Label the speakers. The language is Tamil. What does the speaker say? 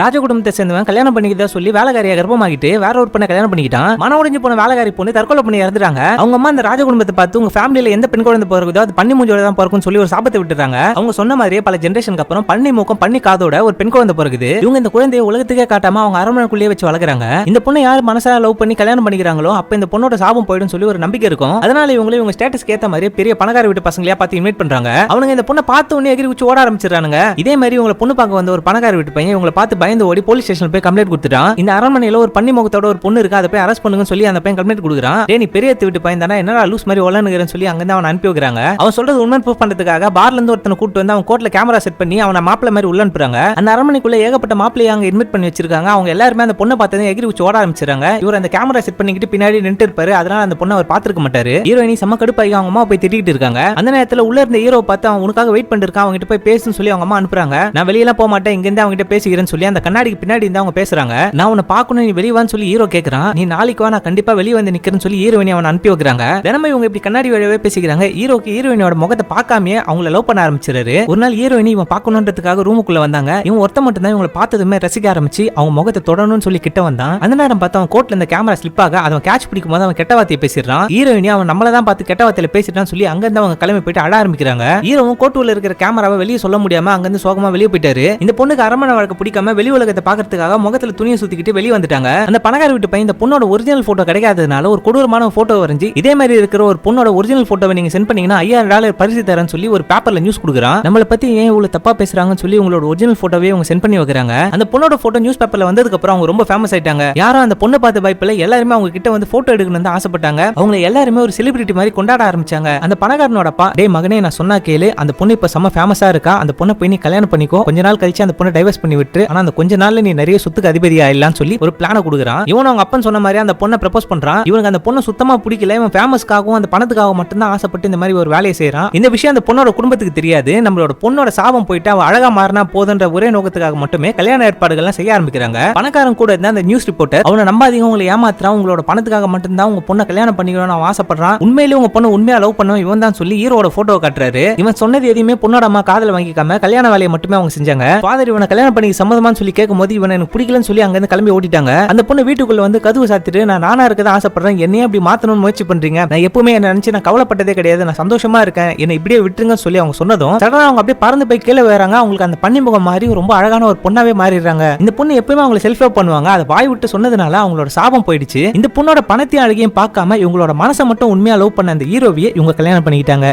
Speaker 1: ராஜகுடும்பத்தை சேர்ந்தவன் கல்யாணம் பண்ணிக்கிட்டா சொல்லி வேலைக்காரியை கர்ப்பமாக்கிட்டு வேற ஒரு பொண்ணை கல்யாணம் பண்ணிக்கிட்டான். மன உடைஞ்சு போன வேலைக்காரி பொண்ணு தற்கொலை பண்ணி இறந்துட்டாங்க. அவங்க அம்மா அந்த ராஜகுடும்பத்தை பார்த்து உங்க ஃபேமிலியில எந்த பெண் குழந்தை பிறகுதோ அது பண்ணி மூஞ்சோட தான் பிறக்கும்னு சொல்லி ஒரு சாபத்தை விட்டுறாங்க. அவங்க சொன்ன மாதிரியே பல ஜெனரேஷனுக்கு அப்புறம் பண்ணி மூக்கம் பண்ணி காதோட ஒரு பெண் குழந்தை பிறகுது. இவங்க இந்த குழந்தையை உலகத்துக்கே காட்டாம அவங்க அரண்மனைக்குள்ளேயே வச்சு வளர்க்குறாங்க. இந்த பொண்ணை யார் மனசால லவ் பண்ணி கல்யாணம் பண்ணிக்கிறாங்களோ அப்ப இந்த பொண்ணோட சாபம் போயிடும் சொல்லி ஒரு நம்பிக்கை இருக்கும். அதனால இவங்க ஸ்டேட்டஸ்க்கு ஏத்த மாதிரி பெரிய பணக்கார வீட்டு பசங்களையா பார்த்து இன்வைட் பண்றாங்க. அவங்க இந்த பொண்ணை பார்த்த உடனே எகிரி குச்சி ஓட ஆரம்பிச்சிடறாங்க. இதே மாதிரி இவங்களை பொண்ணு பார்க்க வந்த ஒரு பணக்கார வீட்டு பையன் இவங்களை பார்த்து பயந்து ஓடி போலீஸ் ஸ்டேஷன் போய் கம்ப்ளைண்ட் கொடுத்துட்டான். இந்த அரண்மனையில ஒரு பண்ணி முகத்தோட ஒரு பொண்ணு இருக்கு, அதை போய் அரெஸ்ட் பண்ணுங்கன்னு சொல்லி அந்த பையன் கம்ப்ளைண்ட் கொடுக்குறான். நீ பெரிய வீட்டு பையன் தானே, என்னடா லூஸ் மாதிரி ஒலனுகிறேன்னு சொல்லி அங்க அவன் அனுப்பி வைக்கிறாங்க. அவன் சொல்றது உண்மை ப்ரூஃப் பண்றதுக்காக பார்ல இருந்து ஒருத்தனை கூட்டு வந்து அவன் கோர்ட்ல கேமரா செட் பண்ணி அவனை மாப்பிள்ள மாதிரி உள்ள அனுப்புறாங்க. அந்த அரண்மனைக்குள்ள ஏகப்பட்ட மாப்பிள்ளையை அங்க இன்வைட் பண்ணி வச்சிருக்காங்க. அவங்க எல்லாருமே அந்த பொண்ணை பார்த்தது எகிரி வச்சு ஓட ஆரம்பிச்சிருக்காங்க. இவர் அந்த கேமரா செட் பண்ணிக்கிட்டு பின்னாடி நின்று இருப்பாரு. அதனால அந்த பொண்ணை அவர் பார்த்திருக்க மாட்டாரு. ஹீரோயினி செம்ம கடுப்பாகி அவங்க அம்மா போய் திட்டிட்டு இருக்காங்க. அந்த நேரத்துல உள்ள இருந்த ஹீரோ பார்த்து அவன் உனக்காக வெயிட் பண்ணிருக்கான், அவங்க கிட்ட போய் பேசுன்னு சொல்லி அவங்க அம்மா அனுப்புறாங்க. நான் வெளியெல்லாம் போக மாட்டேன், இங்க இருந்து அவங்க கிட்ட பேசிக்கிறேன்னு சொல்லி அந்த கண்ணாடிக்கு பின்னாடி இருந்து அவங்க பேசுறாங்க. நான் உன்னை பார்க்கணும், நீ வெளியே வான்னு சொல்லி ஹீரோ கேட்கறான். நீ நாளைக்கு வா, நான் கண்டிப்பா வெளியே வந்து நிக்கிறேன்னு சொல்லி ஹீரோயினி அவன் அனுப்பி வைக்கிறாங்க. தினமும் இவங்க இப்படி கண்ணாடி வழியாவே பேசிக்கிறாங்க. ஹீரோக்கு ஹீரோயினோட முகத்தை பார்க்காமயே அவங்கள லவ் பண்ண ஆரம்பிச்சிருக்காரு. ஒரு நாள் ஹீரோயினி இவன் பார்க்கணுன்றதுக்காக ரூமுக்குள்ள வந்தாங்க. இவன் ஒருத்த மட்டும் தான் இவங்களை பார்த்ததுமே ரசிக்க ஆரம்பிச்சு அவங்க முகத்தை தொடணும்னு சொல்லி கிட்ட வந்தான். அந்த நேரம் பார்த்து அவன் கோர்ட்ல இந்த கேமரா ஸ்லிப் ஆக அவன் கேட்ச் பிடிக்கும் போது அவன் கெட்ட வார்த்தையை பேசிடுறான். ஹீரோயினி அவன் நம்மள தான் பார்த்து கெட்ட வார்த்தையில பேசிட்டான்னு சொல்லி அங்க இருந்து அவங்க கிளம்பி போயிட்டு அழ ஆரம்பிக்கிறாங்க. ஹீரோவும் கோர்ட்டுல இருக்கிற கேமராவை வெளியே சொல்ல முடியாம அங்க இருந்து சோகமா வெளியே போயிட்டாரு. இந்த பொண்ணுக்கு அரண்மனை வாழ்க்கை பிடிக்காம வெளி உலகத்தை பாக்குறதுக்காக முகத்துல துணியை சுத்திக்கிட்டு வெளியே வந்துட்டாங்க. அந்த பணக்கார வீட்டு பையன் இந்த பொண்ணோட ஒரிஜினல் போட்டோ கிடைக்காததுனால ஒரு கொடூரமான போட்டோ வரைஞ்சி இதே மாதிரி இருக்கிற ஒரு பொண்ணோட ஒரிஜினல் போட்டோவை நீங்க சென்ட் பண்ணீங்கன்னா $5000 பரிசு தரேன்னு சொல்லி ஒரு பேப்பர்ல நியூஸ் கொடுக்குறான். நம்மளை பத்தி ஏன் இவ்வளவு தப்பா பேசுறாங்கன்னு சொல்லி உங்களோட ஒரிஜினல் போட்டோவே அவங்க சென்ட் பண்ணி வைக்கிறாங்க. அந்த பொண்ணோட போட்டோ நியூஸ் பேப்பர்ல வந்ததுக்கு அப்புறம் அவங்க ரொம்ப ஃபேமஸ் ஆயிட்டாங்க. யாரும் அந்த பொண்ணை பார்த்த பயப்பில்ல எல்லாருமே அவங்க கிட்ட வந்து போட்டோ எடுக்கணும்னு ஆசைப்பட்டாங்க. அவங்க எல்லாருமே ஒரு செலிபிரிட்டி மாதிரி கொண்டாட ஆரம்பிச்சாங்க. அந்த பணக்காரனோட அப்பா, டேய் மகனே நான் சொன்னா கேளு, அந்த பொண்ணு இப்ப செம்ம ஃபேமஸா இருக்கா, அந்த பொண்ணை போய் நீ கல்யாணம் பண்ணிக்கோ, கொஞ்ச நாள் கழிச்சு அந்த பொண்ணை டைவர்ஸ் பண்ணி விட்டு, ஆனா அந்த கொஞ்ச நாள்ல நீ நிறைய சொத்துக்கு அதிபதி ஆயிடலாம்னு சொல்லி ஒரு பிளான கொடுக்குறான். இவன் அவங்க அப்பன் சொன்ன மாதிரி அந்த பொண்ணை ப்ரப்போஸ் பண்றான். இவனுக்கு அந்த பொண்ணை சுத்தமா பிடிக்கல. இவன் ஃபேமஸ்க்காகவும் அந்த பணத்துக்காக மட்டும் தான் ஆசைப்பட்டு இந்த மாதிரி ஒரு வேலையை செய்யறான். இந்த விஷயம் அந்த பொண்ணோட குடும்பத்துக்கு தெரியாது. நம்மளோட பொண்ணோட சாபம் போயிட்டு அவ அழகா மாறினா போதுன்ற ஒரே நோக்கத்துக்காக மட்டுமே கல்யாண ஏற்பாடுகள்லாம் செய்ய ஆரம்பிக்கிறாங்க. பணக்காரன் கூட இருந்த அந்த நியூஸ் ரிப்போர்ட்டர் அவனை நம்பாதீங்க, உங்களை ஏமாத்துறான், உங்களோட பணத்துக்காக மட்டும் தான் உங்க பொண்ணை கல்யாணம் பண்ணிக்கணும்னு அவன் ஆசைப்படுறான், உண்மையிலேயே உங்க பொண்ணை உண்மையா லவ் பண்ணவும் இவன் தான் சொல்லி ஹீரோட போட்டோ காட்டுறாரு. இவன் சொன்னது எதையுமே பொண்ணோட அம்மா காதல வாங்கிக்காம கல்யாண வேலையை மட்டுமே அவங்க செஞ்சாங்க. ஃபாதர் இவனை கல்யாணம் பண்ணி சம்மதமான்னு சொல்லி கேட்கும்போது இவன் எனக்கு பிடிக்கலன்னு சொல்லி அங்க இருந்து கிளம்பி ஓடிட்டாங்க. அந்த பொண்ணு வீட்டுக்குள்ள வந்து கதவு சாத்திட்டு நான் நானா இருக்கதான் ஆசைப்படுறேன், என்னையே அப்படி மாத்தணும்னு முயற்சி பண்றீங்க, நான் எப்பவுமே என்ன நினைச்சு நான் கவலைப்பட்டதே கிடையாது, நான் சந்தோஷமா இருக்கேன், என்னை இப்படியே விட்டுருங்கன்னு சொல்லி அவங்க சொன்னதும் சடனா அவங்க அப்படியே பறந்து போய் கீழே வராங்க. அவங்களுக்கு அந்த பன்னிமுகம் மாதிரி ரொம்ப அழகான ஒரு பொண்ணாவே மாறிடுறாங்க. இந்த பொண்ணு எப்பவுமே அவங்களை செல்ஃப் லவ் பண்ணுவாங்க. அதை வாய் விட்டு சொன்னதுனால அவங்களோட சாபம் போயிடுச்சு. இந்த பொண்ணோட பணத்தையும் அழகையும் பார்க்காம இவங்களோட மனசை மட்டும் உண்மையா லவ் பண்ண அந்த ஹீரோவியை இவங்க கல்யாணம் பண்ணிக்கிட்டாங்க.